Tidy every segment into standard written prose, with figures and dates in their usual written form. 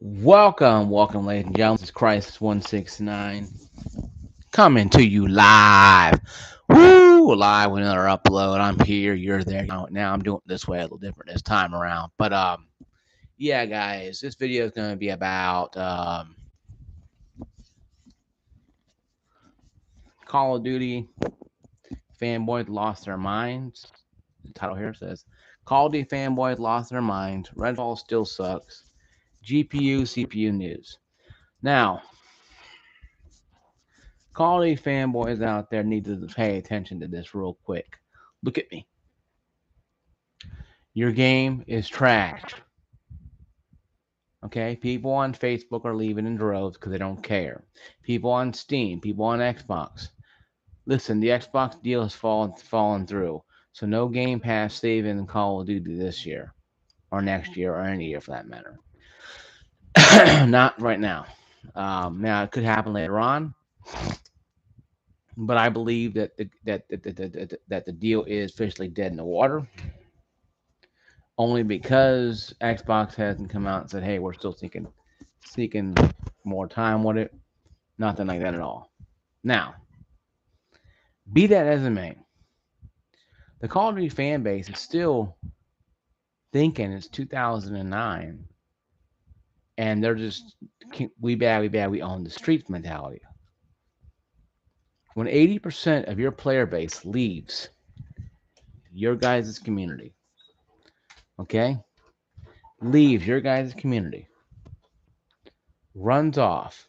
Welcome, ladies and gentlemen. This is Crisis169 coming to you live. Woo! Live with another upload. I'm here, you're there. Now I'm doing it this way a little different this time around. But yeah, guys, this video is going to be about Call of Duty fanboys lost their minds. The title here says Call of Duty fanboys lost their minds. Redfall still sucks. GPU, CPU news. Now, Call of Duty fanboys out there need to pay attention to this real quick. Look at me. Your game is trash. Okay? People on Facebook are leaving in droves because they don't care. People on Steam, people on Xbox. Listen, the Xbox deal has fallen through. So no Game Pass saving Call of Duty this year. Or next year, or any year for that matter. Not right now. Now it could happen later on, but I believe that the deal is officially dead in the water. Only because Xbox hasn't come out and said, "Hey, we're still seeking more time with it." Nothing like that at all. Now, be that as it may, the Call of Duty fan base is still thinking it's 2009, and they're just we bad, we own the streets mentality. When 80% of your player base leaves your guys' community, okay, leaves your guys' community, runs off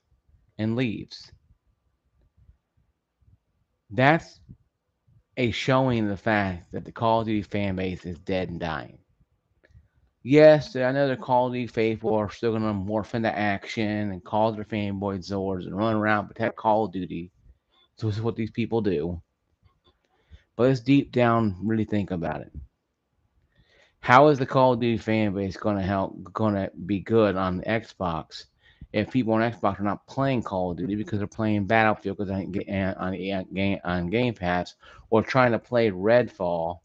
and leaves, that's a showing of the fact that the Call of Duty fan base is dead and dying. Yes, I know the Call of Duty faithful are still going to morph into action and call their fanboy Zords and run around and protect Call of Duty. So this is what these people do. But let's deep down really think about it. How is the Call of Duty fan base going to be good on the Xbox if people on Xbox are not playing Call of Duty because they're playing Battlefield because on Game Pass, or trying to play Redfall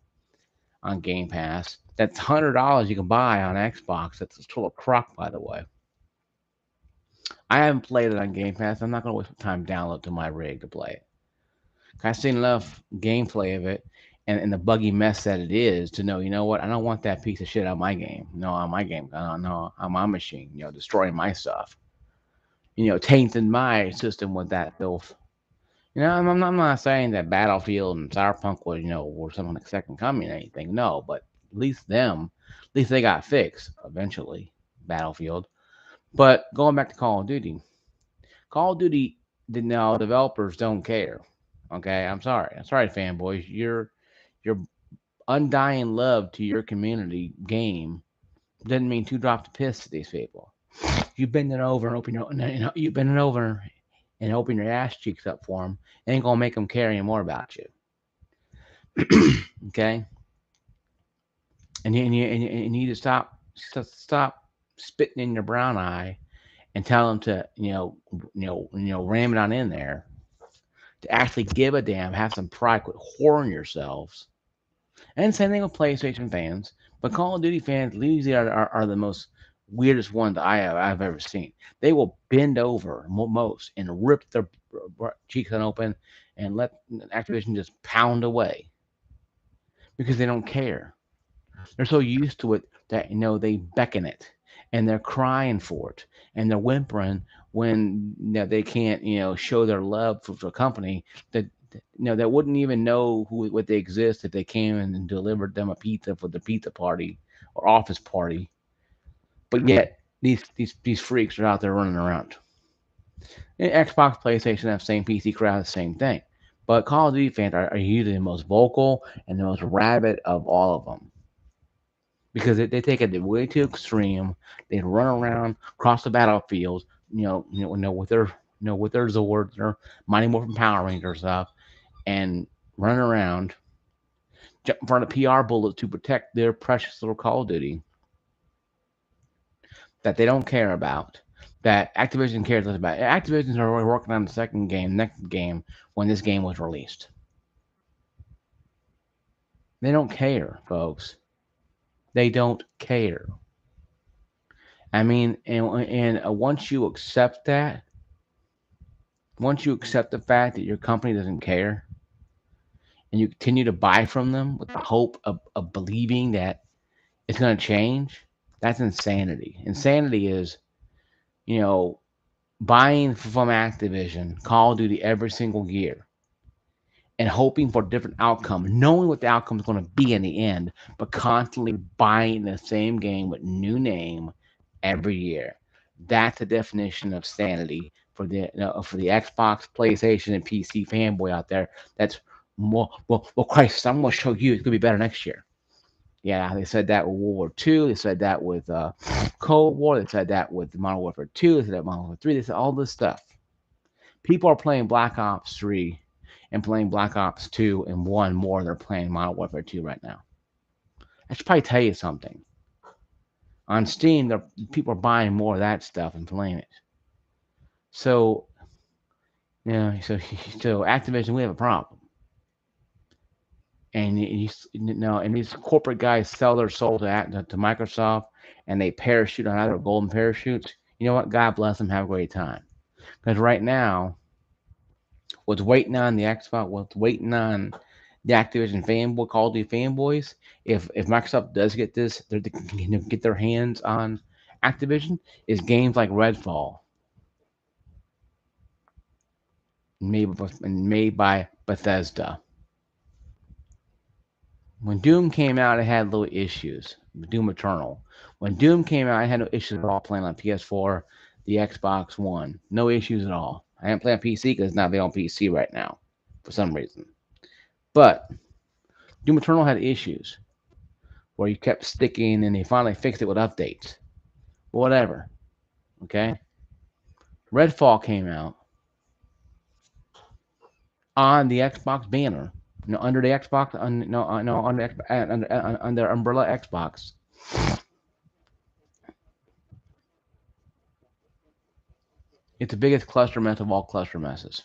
on Game Pass? That's $100 you can buy on Xbox. That's a total crock, by the way. I haven't played it on Game Pass. I'm not going to waste my time download to my rig to play it. I've seen enough gameplay of it and the buggy mess that it is to know, you know what? I don't want that piece of shit on my game. No, on my game. No, on my machine. Destroying my stuff. Tainting my system with that filth. I'm not saying that Battlefield and Cyberpunk were something like second coming or anything. No, but at least they got fixed eventually. Battlefield. But going back to Call of Duty, developers don't care. Okay, I'm sorry, fanboys. Your undying love to your community game doesn't mean two drops of piss to these people. You bend it over and open you bend it over and open your ass cheeks up for them. Ain't gonna make them care anymore about you. Okay, and you need to stop spitting in your brown eye and tell them to ram it on in there, to actually give a damn, have some pride, quit whoring yourselves. And same thing with PlayStation fans, but Call of Duty fans usually are the most weirdest ones I've ever seen. They will bend over most and rip their cheeks open and let Activision just pound away because they don't care. They're so used to it that they beckon it and they're crying for it and they're whimpering when they can't show their love for a company that wouldn't even know what they exist if they came in and delivered them a pizza for the pizza party or office party. But yet these freaks are out there running around. And Xbox, PlayStation have same PC crowd, the same thing. But Call of Duty fans are usually the most vocal and the most rabid of all of them because they take it way too extreme. They run around across the battlefield, with their Zords, their Mighty Morphin Power Ranger stuff, and run around, jump in front of PR bullets to protect their precious little Call of Duty that they don't care about. That Activision cares less about. Activision's already working on the next game when this game was released. They don't care, folks. They don't care. I mean, and once you accept the fact that your company doesn't care, and you continue to buy from them with the hope of believing that it's going to change, that's insanity. Insanity is, you know, buying from Activision Call of Duty every single year and hoping for a different outcome, knowing what the outcome is going to be in the end, but constantly buying the same game with new name every year. That's the definition of sanity for the Xbox, PlayStation, and PC fanboy out there. That's more well, Christ, I'm going to show you it's going to be better next year. Yeah, they said that with World War II. They said that with Cold War. They said that with Modern Warfare 2. They said that Modern Warfare 3. They said all this stuff. People are playing Black Ops 3 and playing Black Ops 2 and 1 more than they're playing Modern Warfare 2 right now. I should probably tell you something. On Steam, people are buying more of that stuff and playing it. So, so Activision, we have a problem. And these corporate guys sell their soul to Microsoft, and they parachute on other golden parachutes. You know what? God bless them. Have a great time. Because right now, what's waiting on the Xbox, what's waiting on the Activision fanboy, Call of Duty fanboys, if Microsoft does get this, they can get their hands on Activision, is games like Redfall, made by Bethesda. When Doom came out, it had little issues. Doom Eternal. When Doom came out, I had no issues at all playing on PS4, the Xbox One. No issues at all. I haven't played on PC because it's not available on PC right now for some reason. But Doom Eternal had issues where you kept sticking, and they finally fixed it with updates. Whatever. Okay. Redfall came out on the Xbox banner. Under the Xbox, no, under umbrella Xbox. It's the biggest cluster mess of all cluster messes.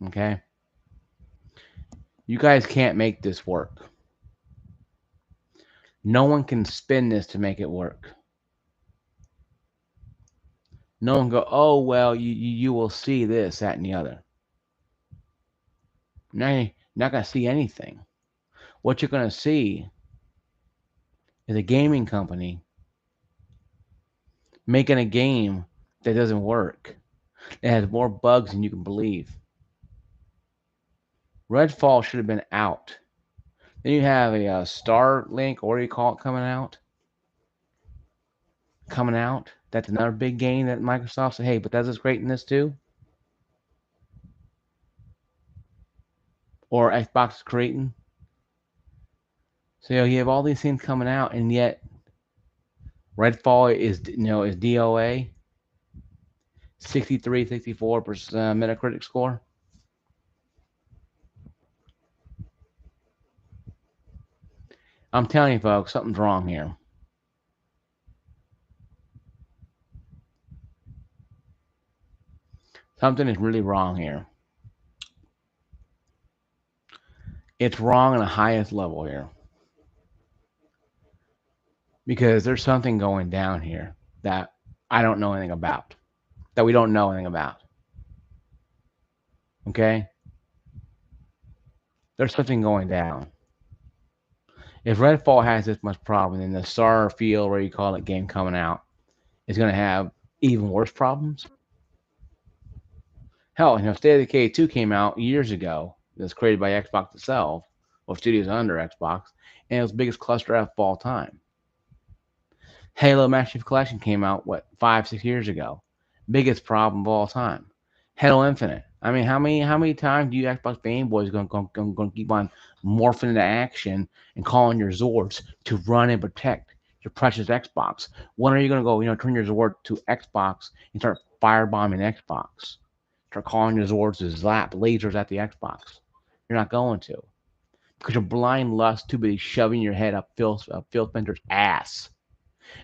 Okay. You guys can't make this work. No one can spin this to make it work. No one go, oh well, you will see this, that, and the other. Now you're not gonna see anything. What you're gonna see is a gaming company making a game that doesn't work. It has more bugs than you can believe. Redfall should have been out. Then you have a Starlink, or what do you call it, coming out? Coming out. That's another big game that Microsoft said, hey, Bethesda's great in this too. Or Xbox is creating. So you have all these things coming out, and yet Redfall is DOA 63, 64% Metacritic score. I'm telling you, folks, something's wrong here. Something is really wrong here. It's wrong on the highest level here because there's something going down here that I don't know anything about, that we don't know anything about. Okay? There's something going down. If Redfall has this much problem, then the Starfield, or you call it, game coming out is going to have even worse problems. Hell, State of Decay 2 came out years ago. It was created by Xbox itself, or studios under Xbox, and it was the biggest cluster F of all time. Halo Master Chief Collection came out, 5, 6 years ago. Biggest problem of all time. Halo Infinite. I mean, how many times do you Xbox fanboys going to keep on morphing into action and calling your Zords to run and protect your precious Xbox? When are you going to go, turn your Zord to Xbox and start firebombing Xbox? Start calling your Zords to zap lasers at the Xbox. You're not going to, because your blind lust too busy shoving your head up Phil Spencer's ass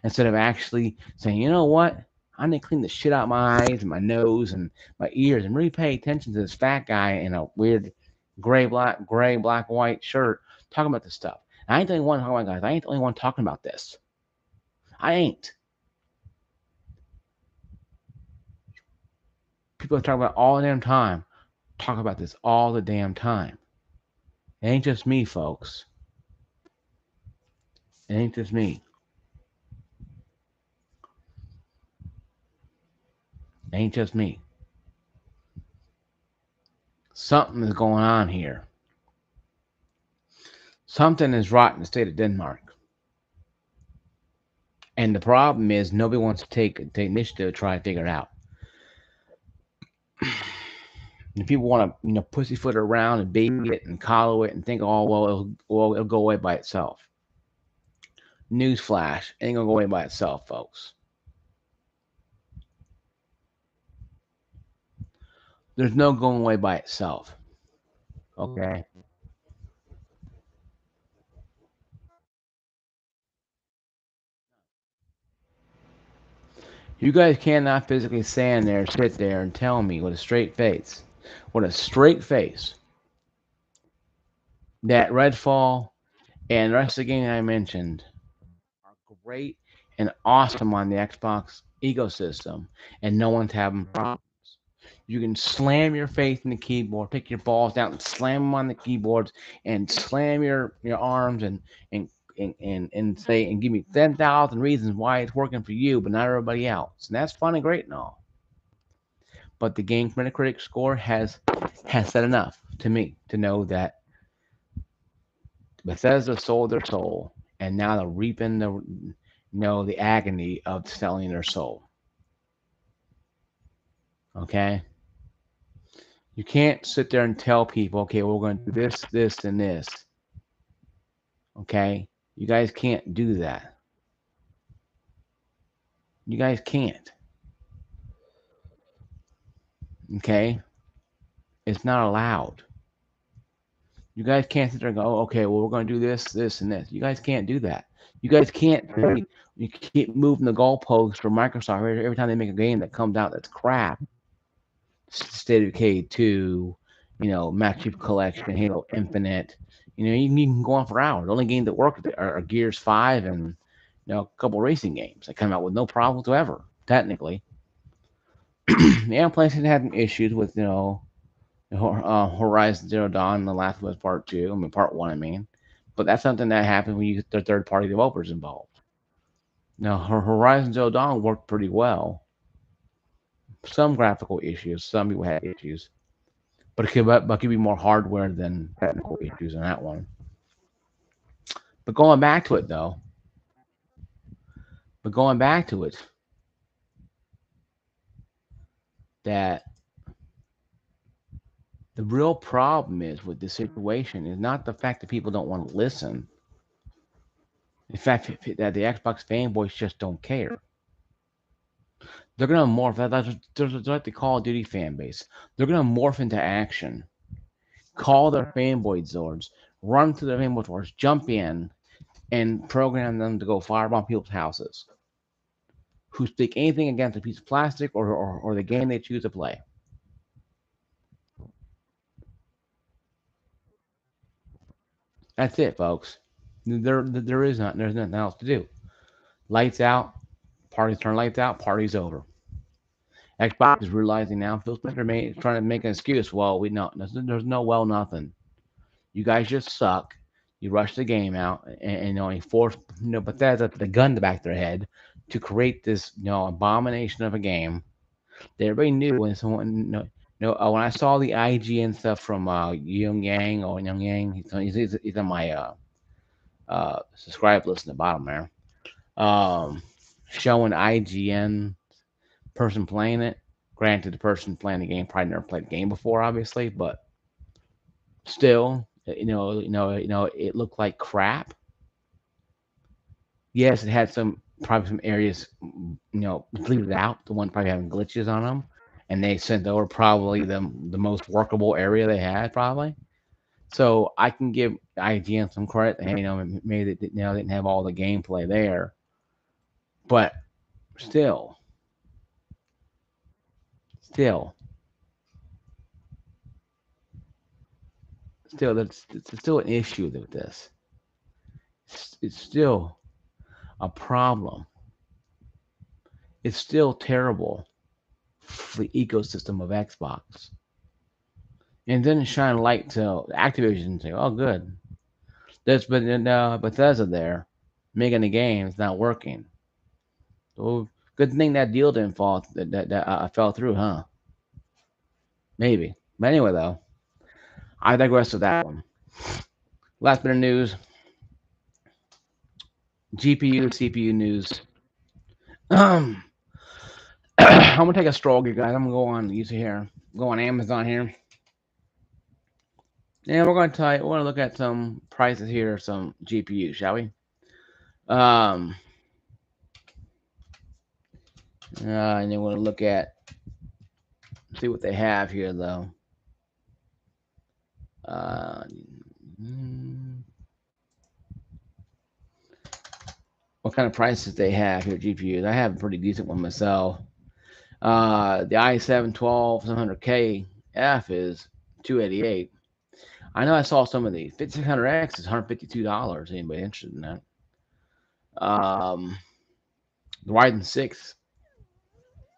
instead of actually saying, you know what? I need to clean the shit out of my eyes and my nose and my ears and really pay attention to this fat guy in a weird gray, black, white shirt talking about this stuff. I ain't the only one talking about guys. I ain't the only one talking about this. I ain't. People talk about all the damn time. Talk about this all the damn time. It ain't just me, folks. It ain't just me. It ain't just me. Something is going on here. Something is right in the state of Denmark. And the problem is nobody wants to take the initiative to try to figure it out. And people want to, pussyfoot around and baby it and coddle it and think, oh, it'll go away by itself. Newsflash, ain't gonna go away by itself, folks. There's no going away by itself. Okay. You guys cannot physically stand there, sit there, and tell me with a straight face, that Redfall and the rest of the game I mentioned are great and awesome on the Xbox ecosystem, and no one's having problems. You can slam your face in the keyboard, pick your balls down, and slam them on the keyboards, and slam your arms and and say and give me 10,000 reasons why it's working for you, but not everybody else. And that's fun and great and all. But the game Metacritic score has said enough to me to know that Bethesda sold their soul, and now they're reaping the agony of selling their soul. Okay, you can't sit there and tell people, okay, we're going to do this, this, and this. Okay, you guys can't do that. You guys can't. Okay, it's not allowed. You guys can't sit there and go, oh, okay, well, we're going to do this, this, and this. You guys can't do that. You guys can't. You keep moving the goalposts for Microsoft every time they make a game that comes out that's crap. State of Decay 2, Master Chief Collection, Halo Infinite. You can go on for hours. The only games that work are Gears 5 and a couple racing games that come out with no problem whatsoever, technically. Yeah, PlayStation had issues with, Horizon Zero Dawn and The Last of Us Part 2. I mean, Part 1, I mean. But that's something that happens when you get the third party developers involved. Now, Horizon Zero Dawn worked pretty well. Some graphical issues, some people had issues. But it could be more hardware than technical issues on that one. But going back to it, though, but going back to it, that the real problem is with this situation is not the fact that people don't want to listen. In fact, that the Xbox fanboys just don't care. They're gonna morph. That's like the Call of Duty fan base. They're gonna morph into action. Call their fanboy zords, run to their fanboy zords, jump in, and program them to go firebomb people's houses who speak anything against a piece of plastic or the game they choose to play. That's it, folks. There's nothing else to do. Lights out, parties turn lights out, party's over. Xbox is realizing now. Phil Spencer trying to make an excuse. Well, we know there's no well nothing. You guys just suck. You rushed the game out and only forced Bethesda the gun to back their head to create this abomination of a game that everybody knew when someone when I saw the IGN stuff from Young Yang or Young Yang, he's on my subscribe list in the bottom there. Showing IGN person playing it. Granted, the person playing the game probably never played the game before, obviously, but still, it looked like crap. Yes, it had probably some areas, deleted out. The one probably having glitches on them, and they sent over probably the most workable area they had probably. So I can give IGN some credit. Hey, maybe they didn't have all the gameplay there, but still, still, still, that's it's still an issue with this. it's still a problem. It's still terrible for the ecosystem of Xbox. And then shine a light to Activision and say, "Oh, good, there's been Bethesda there making the games not working. Oh, good thing that deal didn't fall that fell through, huh? Maybe. But anyway, though, I digress with that one. Last bit of news: GPU CPU news. I'm gonna take a stroll here, guys. I'm gonna go on use here, go on Amazon here, and we're gonna look at some prices here, some GPU, shall we? Um, and then we're gonna look at see what they have here, though. Uh, mm, what kind of prices they have here, GPUs? I have a pretty decent one myself. The i7 12700K F is 288. I know I saw some of these. 5600X is $152. Anybody interested in that? Um, the Ryzen 6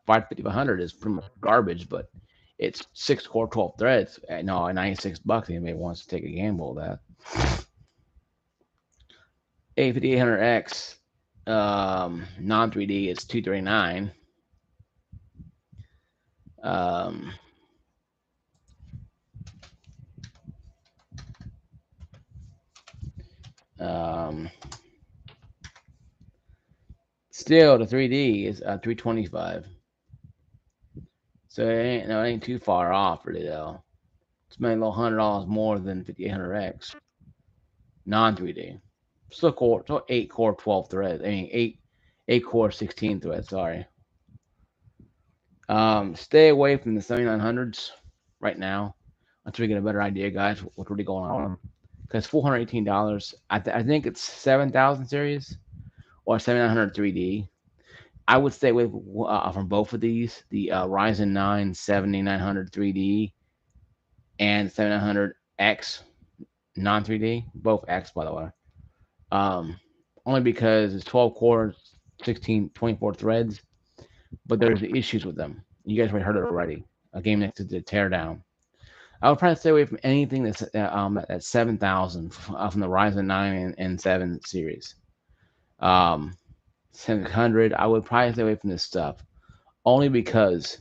5500 is pretty much garbage, but it's 6 core, 12 threads. No, at $96. Anybody wants to take a gamble with that? A5800X non 3D is 239. Um, um, Still, the 3D is 325. So it ain't too far off, really, though. It's maybe a little $100 more than 5800X non 3D. Still 8 core, 12 threads. I mean, 8 core, 16 threads. Sorry. Stay away from the 7900s right now until we get a better idea, guys, what's really going on. Because $418, I think it's 7000 series or 7900 3D. I would stay away from both of these, the Ryzen 9 7900 3D and 7900X non 3D, both X by the way. Um, Only because it's 12 cores, 16, 24 threads, but there's issues with them. You guys already heard it already. A game next to the teardown. I would probably stay away from anything that's 7,000 from the Ryzen 9 and 7 series. Um, 700, I would probably stay away from this stuff only because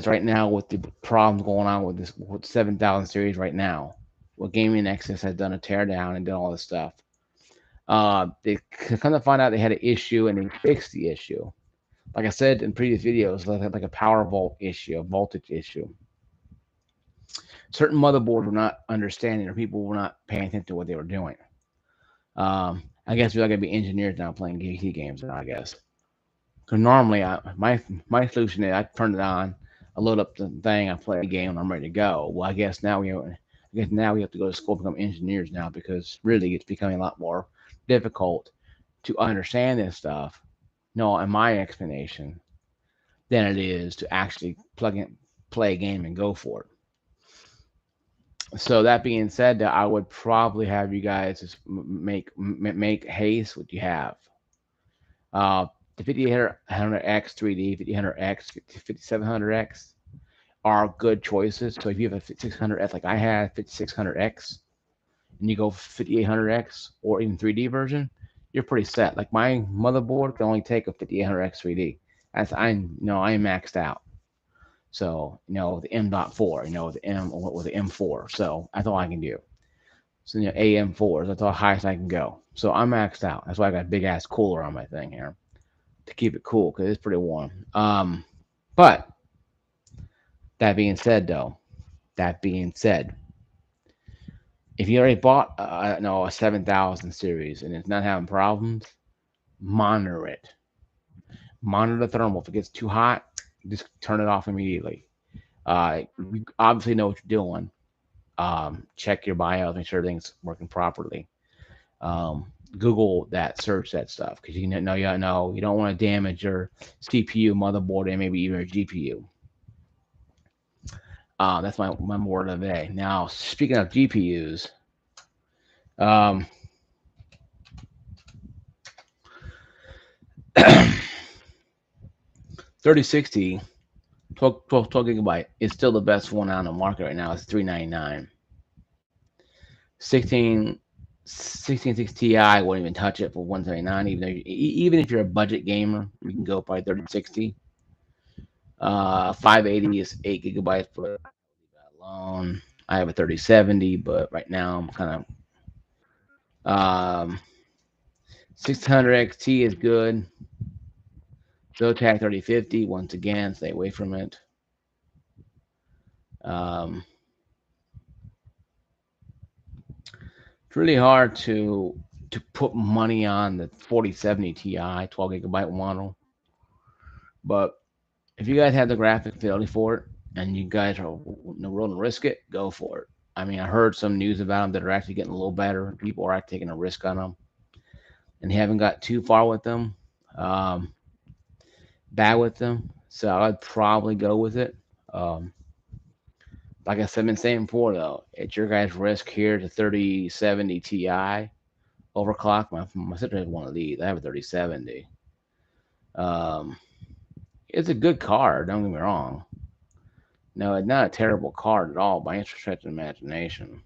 right now with the problems going on with this with 7,000 series right now, what Gaming Nexus has done a teardown and done all this stuff. They kind of find out they had an issue and they fixed the issue. Like I said in previous videos, like a power volt issue, a voltage issue. Certain motherboards were not understanding, or people were not paying attention to what they were doing. I guess we're not gonna be engineers now playing PC games now. I guess because normally my solution is I turn it on, I load up the thing, I play a game, and I'm ready to go. Well, I guess now we have to go to school to become engineers now because really it's becoming a lot more difficult to understand this stuff. No, in my explanation, than it is to actually plug in, play a game, and go for it. So that being said, that I would probably have you guys just make haste what you have. The 5800X 3D, 5800X, 5700X are good choices. So if you have a 5600X like I had, 5600X, and you go 5800X or even 3D version, you're pretty set. Like my motherboard can only take a 5800X 3D. That's I am maxed out. So the M.4, the M4. So that's all I can do. So AM4s, that's all highest I can go. So I'm maxed out. That's why I got a big ass cooler on my thing here to keep it cool because it's pretty warm. But that being said, though, that being said, if you already bought a 7,000 series and it's not having problems, monitor it. Monitor the thermal. If it gets too hot, just turn it off immediately. You obviously know what you're doing. Check your BIOS, make sure everything's working properly. Google that, search that stuff because you don't want to damage your CPU, motherboard, and maybe even your GPU. That's my word of the day. Now, speaking of GPUs, um, 3060 12 gigabyte is still the best one on the market right now. It's 399. 16 1660 Ti wouldn't even touch it for 179. Even if you're a budget gamer, you can go by 3060. 580 is 8 gigabytes, but alone. I have a 3070, but right now I'm kind of 600 XT is good. Zotac 3050, once again, stay away from it. Um, it's really hard to put money on the 4070 Ti 12 gigabyte model, but if you guys have the graphic fidelity for it and you guys are willing to risk it, go for it. I mean, I heard some news about them that are actually getting a little better. People are taking a risk on them and haven't got too far with them, um, bad with them. So I'd probably go with it. Um, like I said, I've been saying before though, it's your guys' risk here to 3070 Ti overclock. My sister has one of these. I have a 3070. Um, it's a good card. Don't get me wrong. No, it's not a terrible card at all by any stretch of imagination.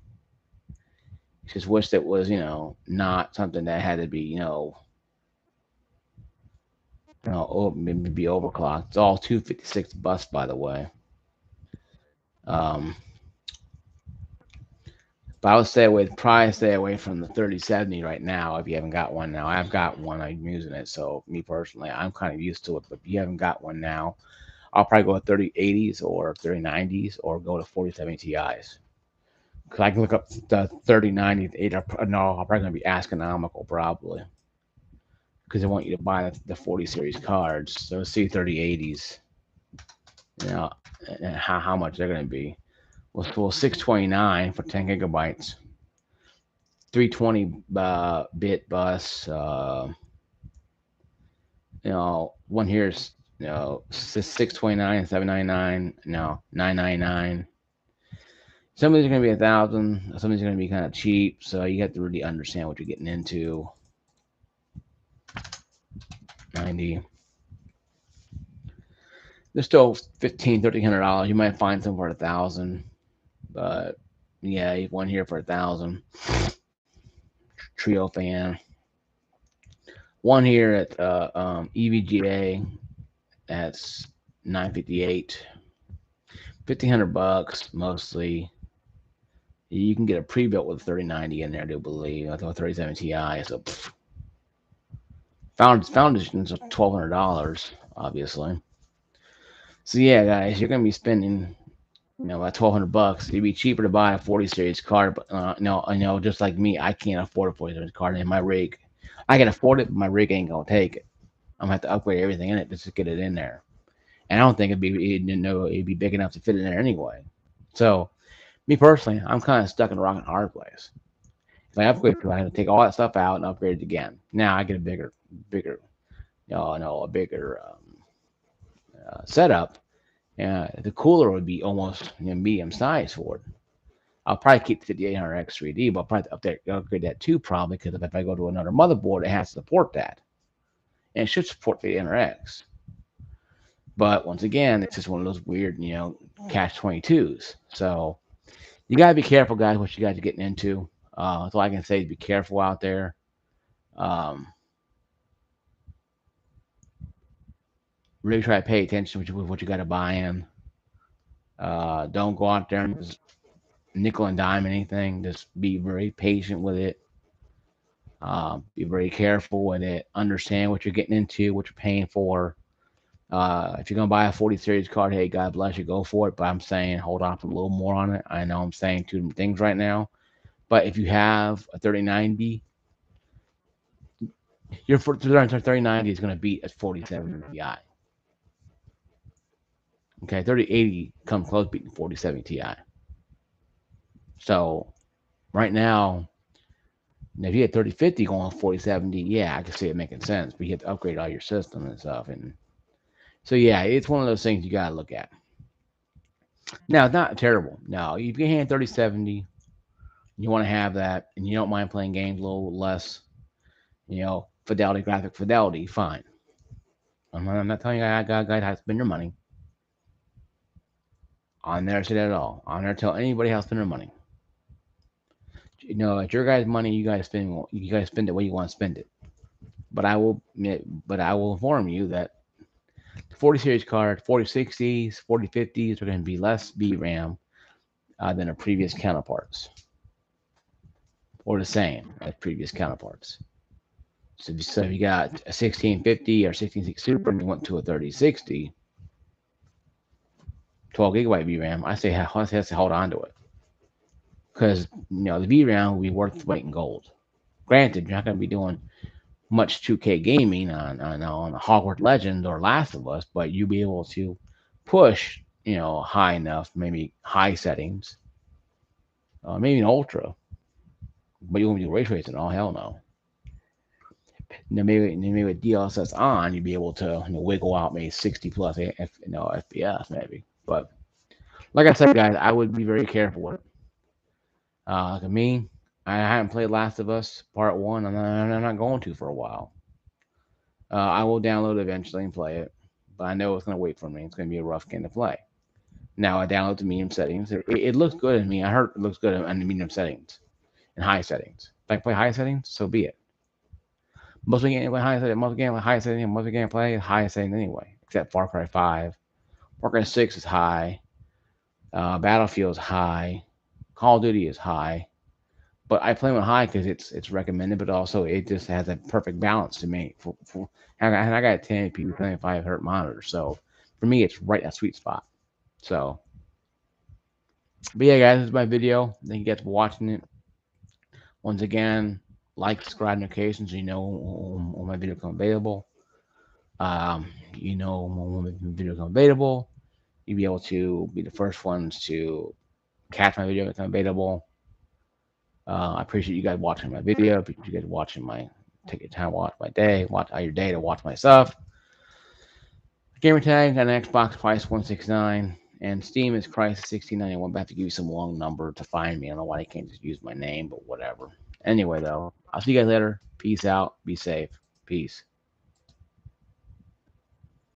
Just wish that was, not something that had to be, maybe be overclocked. It's all 256 bus, by the way. Um, but I would probably stay away from the 3070 right now if you haven't got one now. I've got one, I'm using it. So, me personally, I'm kind of used to it. But if you haven't got one now, I'll probably go with 3080s or 3090s or go to 4070 Ti's. Because I can look up the 3090s. No, I'm probably going to be astronomical, probably. Because they want you to buy the 40 series cards. So, see 3080s, you know, and how much they're going to be. Well, 629 for 10 gigabytes. 320 bit bus. One here is 629, 799, no 999. Some of these are going to be 1,000. Some of these are going to be kind of cheap. So you have to really understand what you're getting into. 90. They're still $1,500, $1,300. You might find some for 1,000, but yeah, you have one here for 1,000. Trio fan. One here at EVGA. That's 958. 1,500 bucks mostly. You can get a pre-built with a 3090 in there, I do believe. I thought 3070 Ti. So foundations are $1,200, obviously. So yeah, guys, you're gonna be spending about 1,200 bucks. It'd be cheaper to buy a 40 series card, but no, I know, just like me, I can't afford a 40 series card, and my rig, I can afford it, but my rig ain't gonna take it. I'm gonna have to upgrade everything in it just to get it in there, and I don't think it'd be big enough to fit in there anyway. So me personally, I'm kind of stuck in a rock and hard place. If I upgrade to, I have to take all that stuff out and upgrade it again. Now I get bigger, a bigger setup. The cooler would be almost medium size for it. I'll probably keep the 5800X 3D, but I'll probably upgrade that too, probably, because if I go to another motherboard, it has to support that. And it should support 5800X. But once again, it's just one of those weird, catch 22s. So you got to be careful, guys, what you guys are getting into. That's all I can say is be careful out there. Um, really try to pay attention to what you got to buy in. Don't go out there and just nickel and dime anything. Just be very patient with it. Be very careful with it. Understand what you're getting into, what you're paying for. If you're gonna buy a 40 series card, hey, God bless you, go for it. But I'm saying hold off a little more on it. I know I'm saying two different things right now, but if you have a 3090, your 3090 is gonna beat a 47 Ti. Okay, 3080 comes close beating 47 Ti. So right now, if you had 3050 going 4070, yeah, I can see it making sense. But you have to upgrade all your system and stuff, and so yeah, it's one of those things you gotta look at. Now, it's not terrible. No, if you can hand 3070, you want to have that, and you don't mind playing games a little less, fidelity, graphic fidelity, fine. I'm not telling you guys how to spend your money. I never say that at all. I never tell anybody how to spend their money. It's your guys' money. You guys spend it where you want to spend it. But I will inform you that the 40 series card, 4060s, 4050s are going to be less VRAM than their previous counterparts, or the same as previous counterparts. So if you got a 1650 or 1660 Super and you went to a 3060, 12 gigabyte VRAM, I say hold on to it, because the VRAM will be worth its weight in gold. Granted, you're not going to be doing much 2K gaming on Hogwarts Legends or Last of Us, but you'll be able to push high enough, maybe high settings, maybe an ultra, but you won't be ray tracing. Oh hell no. Maybe with DLSS on, you'd be able to wiggle out maybe 60 plus FPS maybe. But like I said, guys, I would be very careful with it. Like me, I haven't played Last of Us Part One, and I'm not going to for a while. I will download it eventually and play it, but I know it's going to wait for me. It's going to be a rough game to play. Now I download the medium settings. It looks good in me. I heard it looks good on the medium settings and high settings. If I can play high settings, so be it. Most of the game with high settings, most of the game with high settings, most of the game play is high settings anyway. Except Far Cry 5, Far Cry 6 is high, Battlefield is high, Call of Duty is high. But I play them high because it's recommended, but also it just has a perfect balance to me. And I got a 1080p 75 hertz monitor, so for me it's right at sweet spot. So, but yeah, guys, this is my video. Thank you guys for watching it. Once again, like, subscribe, notifications, so you know when my video comes available. When my video comes available, you'll be able to be the first ones to catch my video when it comes available. I appreciate you guys watching my video. Appreciate you guys watching take your time, watch my day, watch all your day to watch my stuff. Gamer tag got an Xbox price 169, and Steam is price 1691. But I have to give you some long number to find me. I don't know why they can't just use my name, but whatever. Anyway, though, I'll see you guys later. Peace out. Be safe. Peace.